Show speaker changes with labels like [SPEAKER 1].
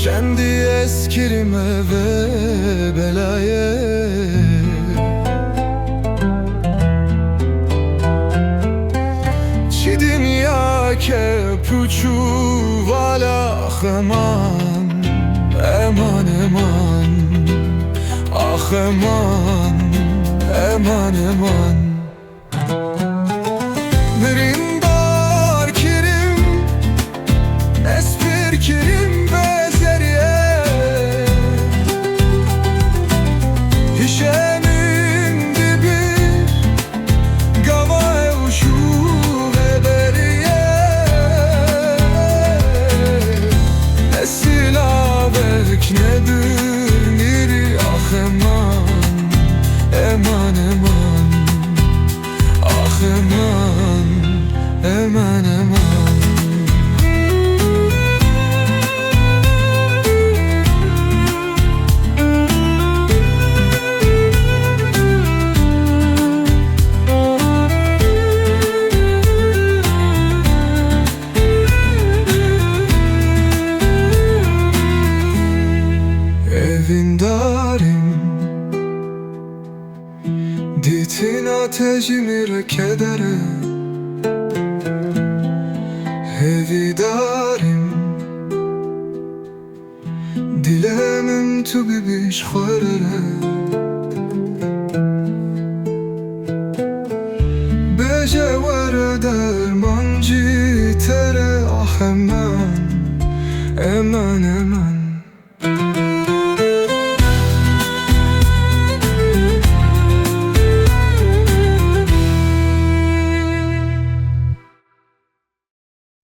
[SPEAKER 1] Kendi eskirime ve belaye Ci dünya che puçu vala eman Eman eman Ah eman Eman eman Birindar kirim Espir kirim bezeriye Hişemin dibi Gava evşu vederiye Esilavek nedir niri Ah eman Eman eman Ah eman Eman eman Evindarim Ditin ateşimi kedere Evidarim Dilemim tu bibiş khorere Becevere dermancı tere Ah eman Eman eman